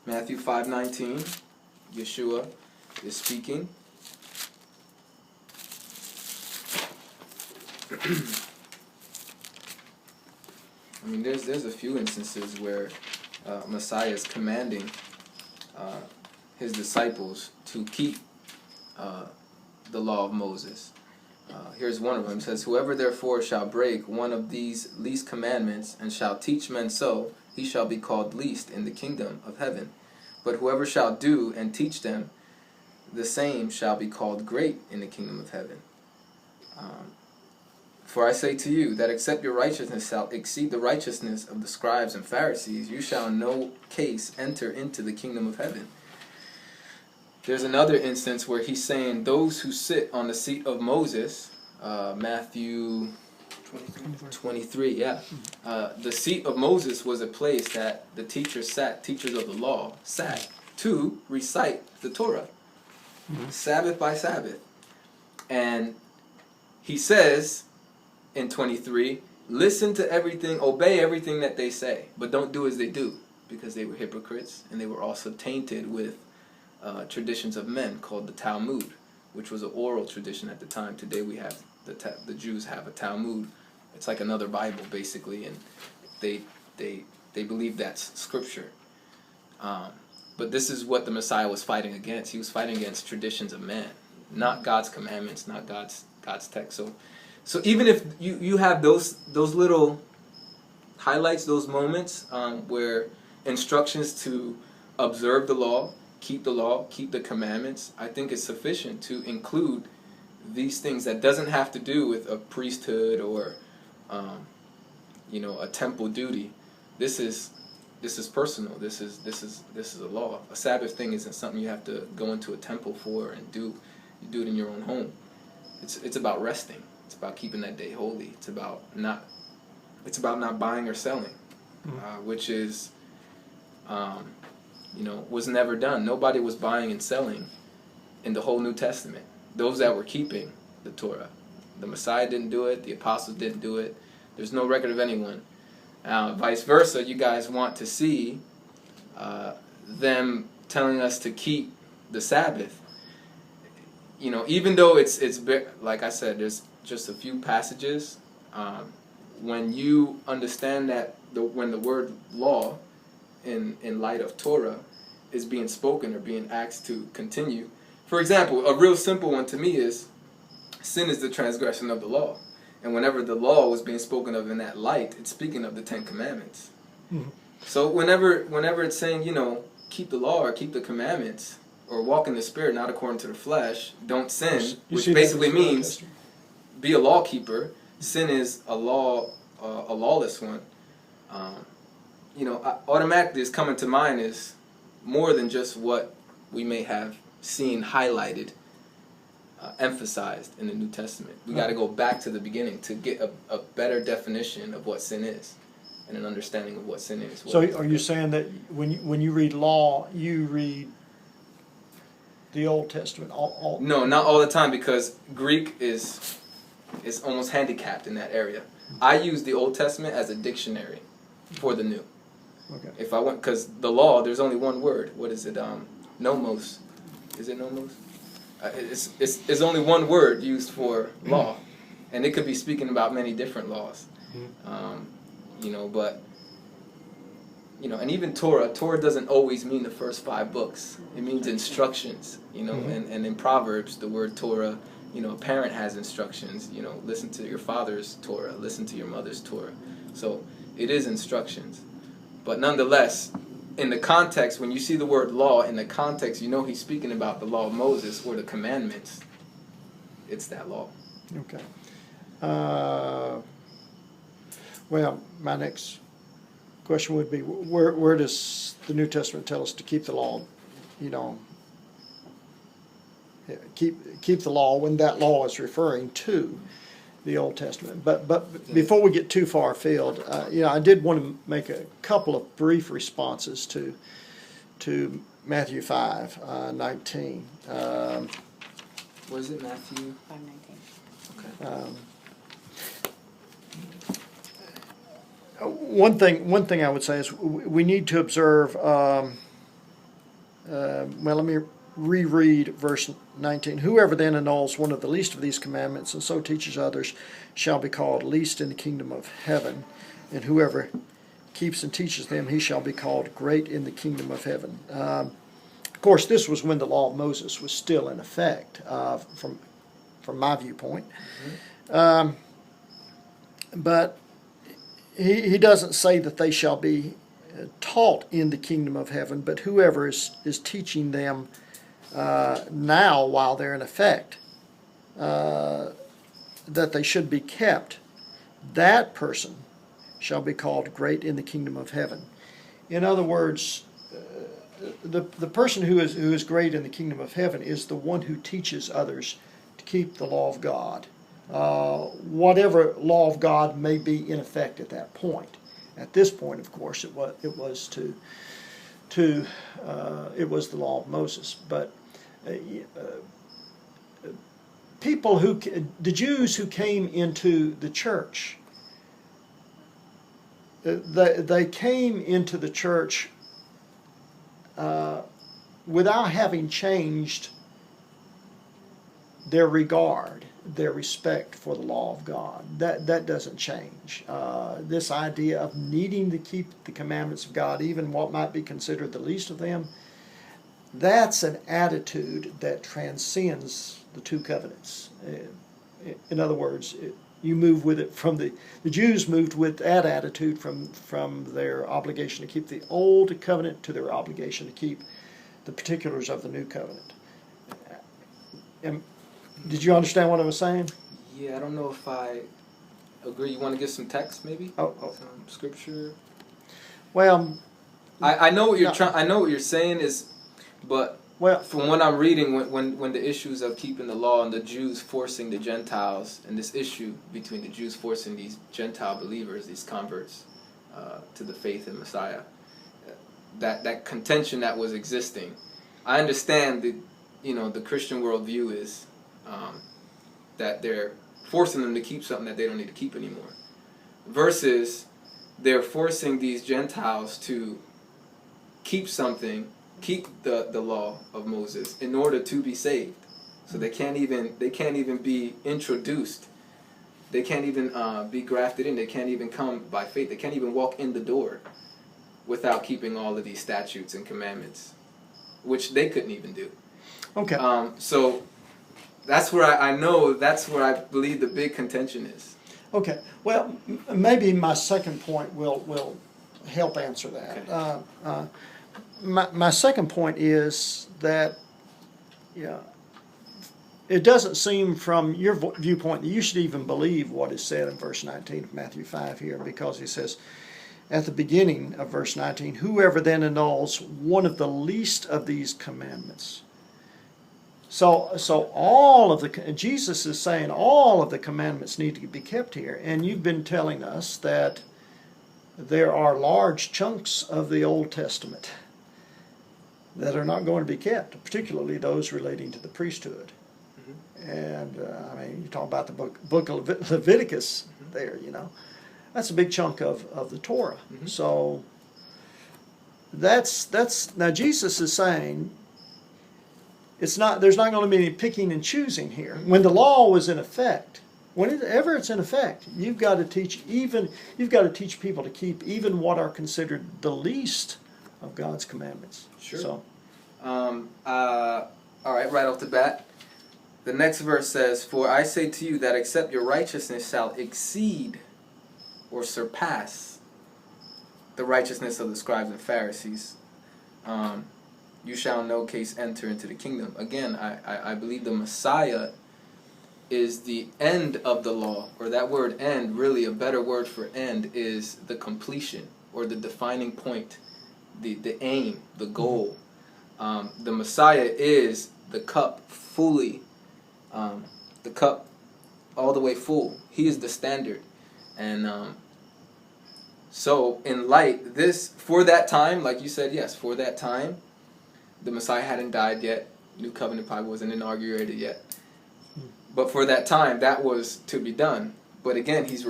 Matthew 5:19, Yeshua is speaking. I mean, there's a few instances where Messiah is commanding his disciples to keep the law of Moses. Here's one of them. It says, "Whoever therefore shall break one of these least commandments and shall teach men so, he shall be called least in the kingdom of heaven. But whoever shall do and teach them, the same shall be called great in the kingdom of heaven. For I say to you, that except your righteousness shall exceed the righteousness of the scribes and Pharisees, you shall in no case enter into the kingdom of heaven." There's another instance where he's saying those who sit on the seat of Moses, Matthew 23, yeah. The seat of Moses was a place that the teachers of the law sat to recite the Torah, Sabbath by Sabbath. And he says in 23, listen to everything, obey everything that they say, but don't do as they do, because they were hypocrites and they were also tainted with traditions of men called the Talmud, which was an oral tradition at the time. Today we have the Jews have a Talmud. It's like another Bible basically, and they believe that's scripture. But this is what the Messiah was fighting against. He was fighting against traditions of man, not God's commandments, not God's text. So even if you have those little highlights, those moments where instructions to observe the law, keep the commandments, I think it's sufficient to include these things that doesn't have to do with a priesthood or a temple duty. This is personal. This is a law. A Sabbath thing isn't something you have to go into a temple for and do. You do it in your own home. It's about resting. It's about keeping that day holy. It's about not buying or selling, which is was never done. Nobody was buying and selling in the whole New Testament. Those that were keeping the Torah. The Messiah didn't do it. The apostles didn't do it. There's no record of anyone. Vice versa, you guys want to see them telling us to keep the Sabbath. Even though it's like I said, there's just a few passages. When you understand that when the word law in light of Torah is being spoken or being asked to continue. For example, a real simple one to me is sin is the transgression of the law. And whenever the law was being spoken of in that light, it's speaking of the Ten Commandments. Mm-hmm. So whenever it's saying, keep the law or keep the commandments or walk in the Spirit, not according to the flesh, don't sin, which basically means be a law keeper. Sin is a lawless one. Automatically is coming to mind is more than just what we may have seen highlighted, emphasized in the New Testament. We got to go back to the beginning to get a better definition of what sin is and an understanding of what sin is. So are you saying that when you read law, you read the Old Testament? No, not all the time, because Greek is almost handicapped in that area. I use the Old Testament as a dictionary for the New. Okay. If I want, because the law, there's only one word. What is it? Nomos. Is it nomos? It's only one word used for law, and it could be speaking about many different laws. And even Torah doesn't always mean the first 5 books. It means instructions. And in Proverbs, the word Torah, a parent has instructions. Listen to your father's Torah, listen to your mother's Torah. So it is instructions. But nonetheless, in the context, when you see the word law, in the context, he's speaking about the law of Moses or the commandments. It's that law. Okay. Well, my next question would be, where does the New Testament tell us to keep the law? Keep the law when that law is referring to the Old Testament. But before we get too far afield, I did want to make a couple of brief responses to Matthew 5:19. What is it, Matthew? 5:19. Okay. One thing I would say is we need to observe well, let me reread verse 19. Whoever then annuls one of the least of these commandments and so teaches others shall be called least in the kingdom of heaven. And whoever keeps and teaches them, he shall be called great in the kingdom of heaven. Of course, this was when the law of Moses was still in effect, from my viewpoint. But he doesn't say that they shall be taught in the kingdom of heaven, but whoever is teaching them now while they're in effect, that they should be kept, that person shall be called great in the kingdom of heaven. In other words, the person who is great in the kingdom of heaven is the one who teaches others to keep the law of God, whatever law of God may be in effect at that point. At this point, of course, it was the law of Moses. But the Jews who came into the church, they came into the church without having changed their regard, their respect for the law of God. That doesn't change. This idea of needing to keep the commandments of God, even what might be considered the least of them, that's an attitude that transcends the two covenants. In other words, you move with it from the Jews moved with that attitude from their obligation to keep the old covenant to their obligation to keep the particulars of the new covenant. Did you understand what I was saying? Yeah, I don't know if I agree. You want to give some text, maybe? Some scripture. Well, I know what you're I know what you're saying is, but from what I'm reading, when the issues of keeping the law and the Jews forcing the Gentiles, and this issue between the Jews forcing these Gentile believers, these converts, to the faith in Messiah, that contention that was existing, I understand that the Christian worldview is that they're forcing them to keep something that they don't need to keep anymore, versus they're forcing these Gentiles to keep the law of Moses in order to be saved. So they can't even be introduced. They can't even be grafted in. They can't even come by faith. They can't even walk in the door without keeping all of these statutes and commandments, which they couldn't even do. Okay. So that's where that's where I believe the big contention is. Okay. Well, maybe my second point will help answer that. Okay. My second point is that, it doesn't seem from your viewpoint that you should even believe what is said in verse 19 of Matthew 5 here, because he says at the beginning of verse 19, whoever then annuls one of the least of these commandments. So all of Jesus is saying all of the commandments need to be kept here, and you've been telling us that there are large chunks of the Old Testament that are not going to be kept, particularly those relating to the priesthood. Mm-hmm. And you talk about the book of Leviticus there, that's a big chunk of the Torah. Mm-hmm. So that's now Jesus is saying there's not going to be any picking and choosing here. When the law was in effect, whenever it's in effect, you've got to teach people to keep even what are considered the least of God's commandments. Sure. So, all right, right off the bat, the next verse says, "For I say to you that except your righteousness shall exceed or surpass the righteousness of the scribes and Pharisees, you shall in no case enter into the kingdom." Again, I believe the Messiah is the end of the law, or that word end, really a better word for end is the completion or the defining point, the aim, the goal. The Messiah is the cup fully, the cup all the way full. He is the standard. And so in light, for that time, like you said, yes, for that time, the Messiah hadn't died yet. New covenant probably wasn't inaugurated yet. But for that time, that was to be done. But again, he's